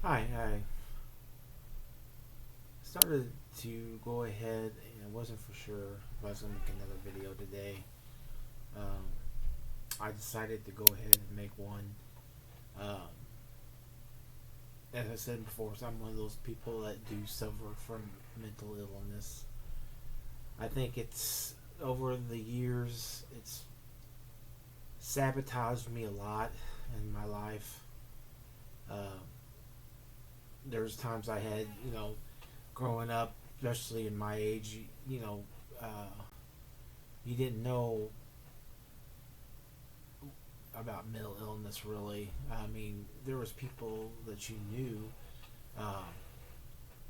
Hi, I started to go ahead and I wasn't for sure if I was going to make another video today. Um, I decided to go ahead and make one. Um, as I said before, so I'm one of those people that do suffer from mental illness. I think it's over the years, it's sabotaged me a lot in my life. Um, there's times I had, growing up, especially in my age, uh, you didn't know about mental illness really. I mean, there was people that you knew um,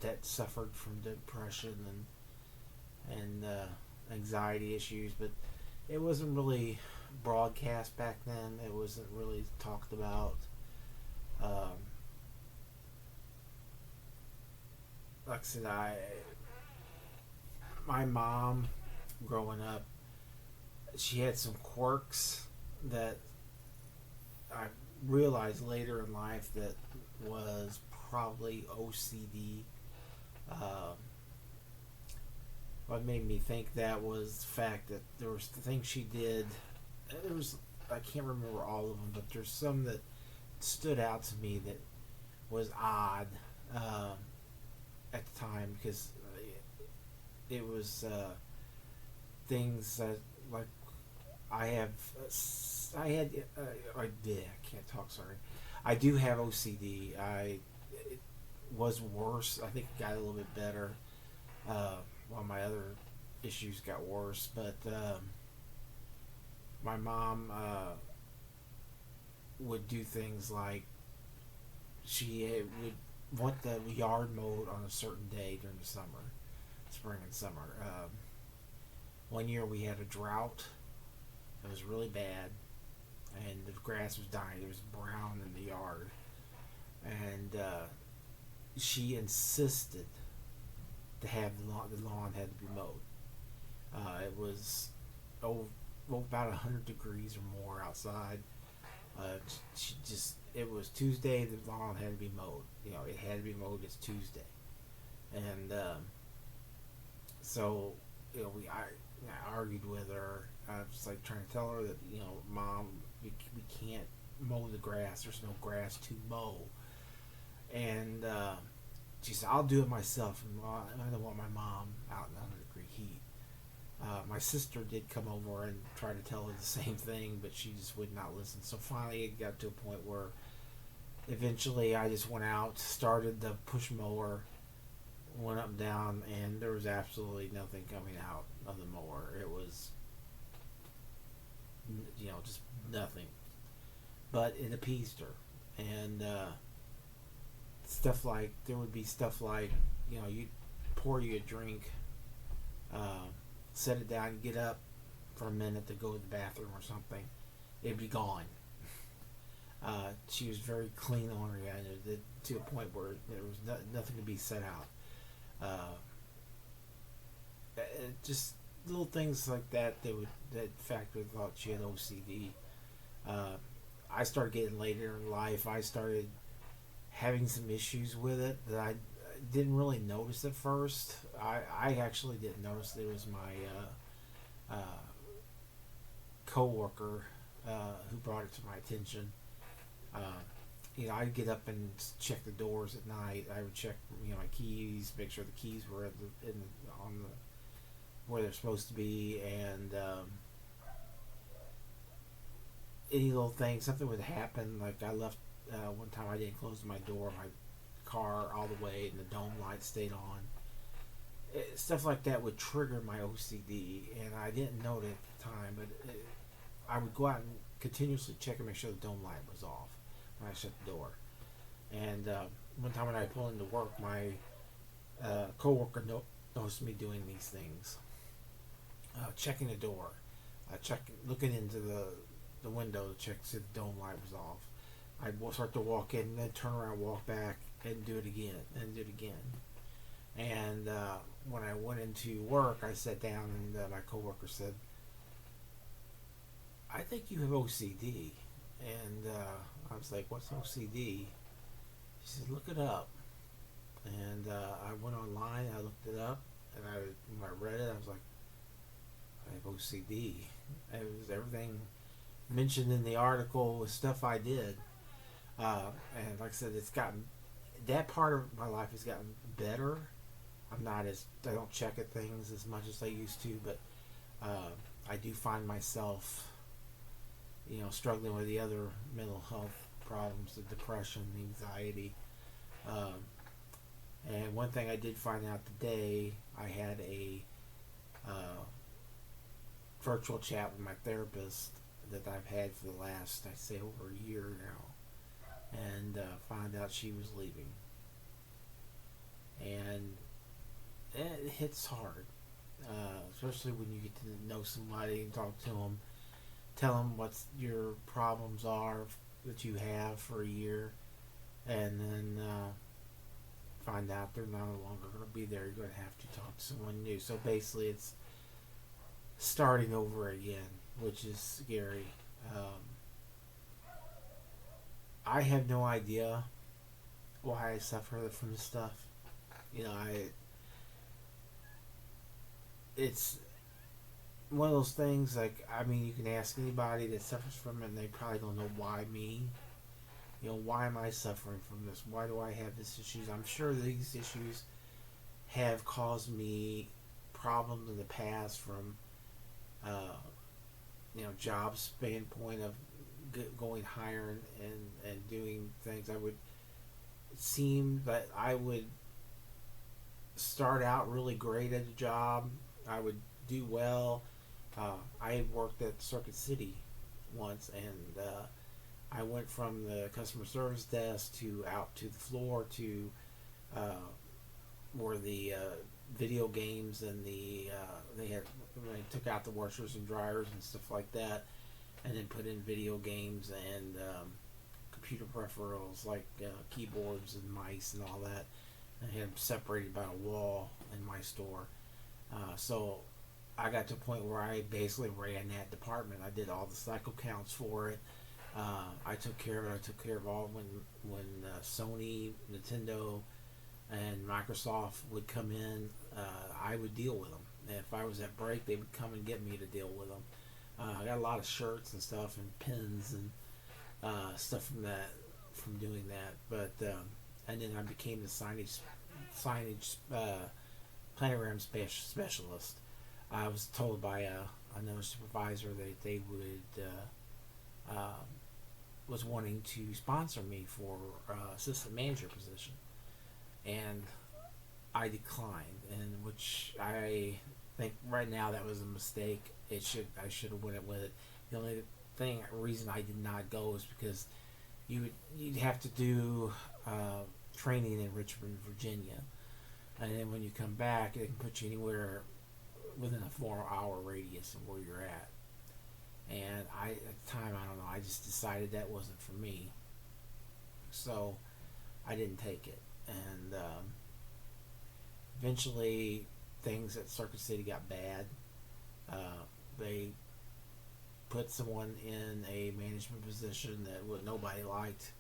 that suffered from depression and anxiety issues, but it wasn't really broadcast back then. It wasn't really talked about. Um, like I said, my mom growing up, she had some quirks that I realized later in life that was probably OCD. Um, what made me think that was the fact that there was the things she did. There was I can't remember all of them, but there's some that stood out to me that was odd um, at the time because it was things that like I have. I had. I did. I can't talk. Sorry. I do have OCD. It was worse. I think it got a little bit better. While my other issues got worse, but my mom would do things like would want the yard mowed on a certain day during the summer, spring and summer. One year we had a drought. It was really bad, and the grass was dying. It was brown in the yard, and she insisted to have the lawn had to be mowed. It was oh, about 100 degrees or more outside. She just it was Tuesday. The lawn had to be mowed. It had to be mowed. It's Tuesday, and so I argued with her. I was like trying to tell her that mom, we can't mow the grass. There's no grass to mow, and she said I'll do it myself. And I don't want my mom out in 100-degree heat. My sister did come over and try to tell her the same thing, but she just would not listen. So finally, it got to a point where eventually I just went out, started the push mower, went up and down, and there was absolutely nothing coming out of the mower. It was, just nothing. But it appeased her. And there would be stuff like, you'd pour you a drink, uh, set it down, get up for a minute to go to the bathroom or something. It'd be gone. She was very clean oriented to a point where there was nothing to be set out. Just little things like that that factor thought she had OCD. Uh, I started getting later in life. I started having some issues with it that I didn't really notice at first. I actually didn't notice it was my coworker who brought it to my attention. Uh, I'd get up and check the doors at night. I would check, my keys, make sure the keys were on the where they're supposed to be, and any little thing, something would happen. Like I left one time, I didn't close my door, my car all the way, and the dome light stayed on. Stuff like that would trigger my OCD, and I didn't know it at the time, but I would go out and continuously check and make sure the dome light was off when I shut the door. And one time when I pulled into work, my coworker noticed me doing these things, checking the door, looking into the window to check to see the dome light was off. I'd start to walk in, and then turn around, walk back, and do it again, and do it again. And when I went into work, I sat down, and my coworker said, "I think you have OCD." And I was like, "What's OCD?" She said, look it up. And I went online, I looked it up, and when I read it, I was like, I have OCD. It was everything mentioned in the article was stuff I did. And like I said, it's gotten, that part of my life has gotten better. I don't check at things as much as I used to, but I do find myself, struggling with the other mental health problems, the depression, the anxiety. Um, and one thing I did find out today, I had a uh, virtual chat with my therapist that I've had for the last, I'd say, over a year now, and found out she was leaving. And it hits hard, especially when you get to know somebody and talk to them, tell them what your problems are that you have for a year, and then find out they're no longer going to be there. You're going to have to talk to someone new. So basically, it's starting over again, which is scary. Um, I have no idea why I suffer from this stuff. You know, it's one of those things. Like, I mean, you can ask anybody that suffers from it, and they probably don't know why me. Why am I suffering from this? Why do I have these issues? I'm sure these issues have caused me problems in the past from, job standpoint of going higher and doing things. It seemed that I would start out really great at a job. I would do well. I had worked at Circuit City once, and I went from the customer service desk to out to the floor to where the video games and they took out the washers and dryers and stuff like that, and then put in video games and computer peripherals like keyboards and mice and all that, and had them separated by a wall in my store. So I got to a point where I basically ran that department. I did all the cycle counts for it. I took care of it. I took care of all when Sony, Nintendo, and Microsoft would come in. I would deal with them. And if I was at break, they would come and get me to deal with them. I got a lot of shirts and stuff and pins and stuff from doing that. But and then I became the signage planogram specialist. I was told by another supervisor that they would was wanting to sponsor me for assistant manager position, and I declined. And which I think right now that was a mistake. I should have went with it. The only reason I did not go is because you'd have to do training in Richmond, Virginia, and then when you come back, they can put you anywhere within a 4-hour radius of where you're at. And at the time, I don't know, I just decided that wasn't for me. So I didn't take it. And eventually, things at Circuit City got bad. They put someone in a management position that nobody liked.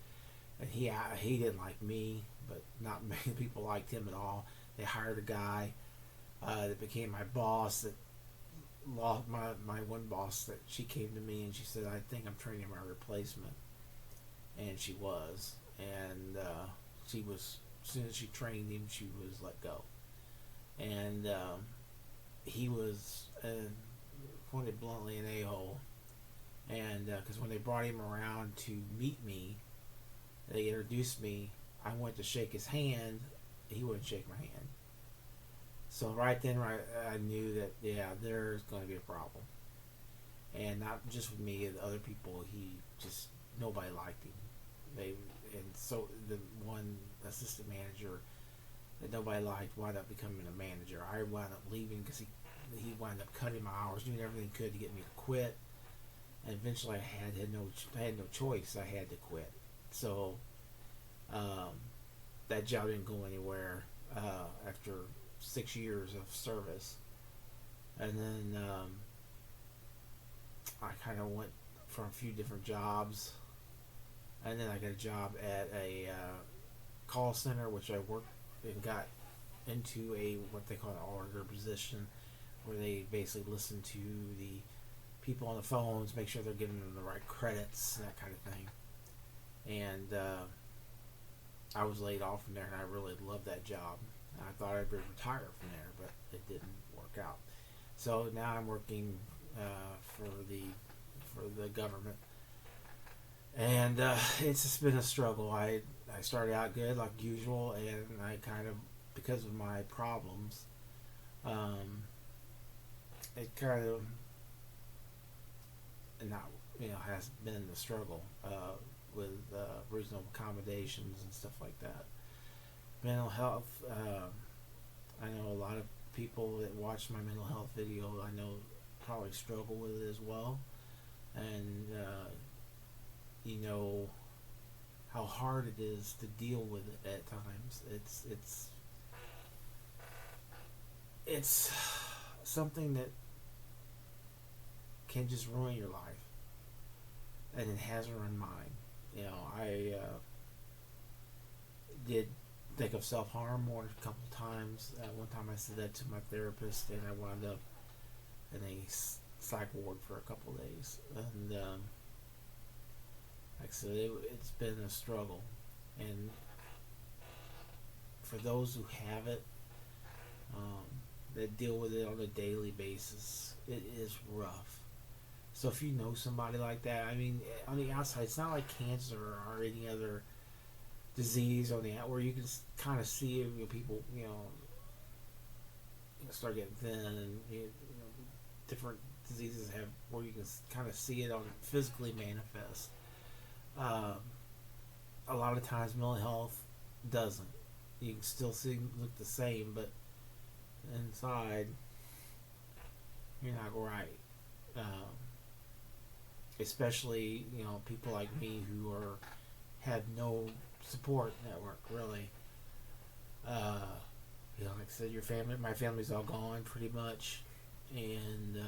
And he didn't like me, but not many people liked him at all. They hired a guy that became my boss that lost my one boss. That she came to me and she said, I think I'm training my replacement. And she was. And she was, as soon as she trained him, she was let go. And he was, pointed bluntly, an a-hole. And because when they brought him around to meet me, they introduced me. I went to shake his hand. He wouldn't shake my hand. So right then, I knew that, yeah, there's going to be a problem. And not just with me, the other people, nobody liked him. And so the one assistant manager that nobody liked wound up becoming a manager. I wound up leaving because he wound up cutting my hours, doing everything he could to get me to quit. And eventually I had no choice. I had to quit. So that job didn't go anywhere after 6 years of service. And then I kind of went for a few different jobs. And then I got a job at a call center, which I worked and got into a what they call an auditor position, where they basically listen to the people on the phones, make sure they're giving them the right credits and that kind of thing. And I was laid off from there, and I really loved that job. I thought I'd retire from there, but it didn't work out. So now I'm working for the government, and it's just been a struggle. I started out good like usual, and I kind of, because of my problems, it kind of not has been the struggle with reasonable accommodations and stuff like that. Mental health. I know a lot of people that watch my mental health video, I know, probably struggle with it as well, and you know how hard it is to deal with it at times. It's something that can just ruin your life, and it has ruined mine. I did think of self-harm more than a couple of times. One time I said that to my therapist, and I wound up in a psych ward for a couple of days. And like I said, it's been a struggle. And for those who have it, that deal with it on a daily basis, it is rough. So if you know somebody like that, I mean, on the outside, it's not like cancer or any other disease on the out where you can kind of see people, start getting thin, and different diseases have where you can kind of see it on physically manifest. A lot of times, mental health doesn't. You can still look the same, but inside, you're not right. Especially people like me who have no support network really. Like I said, my family's all gone pretty much, and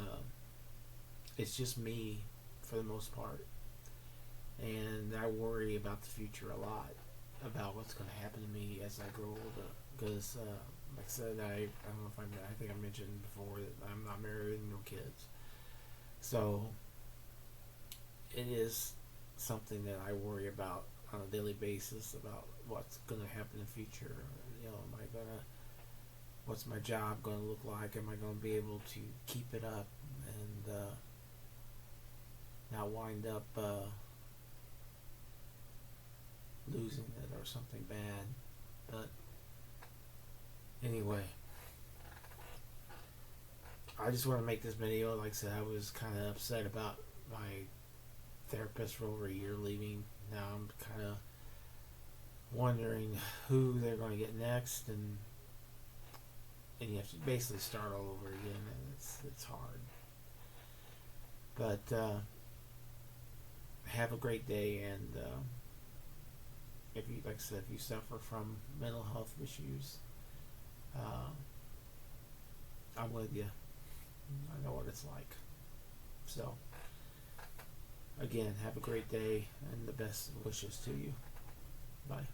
it's just me for the most part. And I worry about the future a lot, about what's going to happen to me as I grow older. Because, like I said, I don't know if I think I mentioned before that I'm not married and no kids. So it is something that I worry about on a daily basis, about what's going to happen in the future. What's my job going to look like? Am I going to be able to keep it up and not wind up losing it or something bad? But anyway, I just want to make this video. Like I said, I was kind of upset about my therapist for over a year leaving. Now I'm kind of wondering who they're going to get next, and you have to basically start all over again, and it's hard. But have a great day, and if you, like I said, if you suffer from mental health issues, I'm with you. I know what it's like. So again, have a great day, and the best wishes to you. Bye.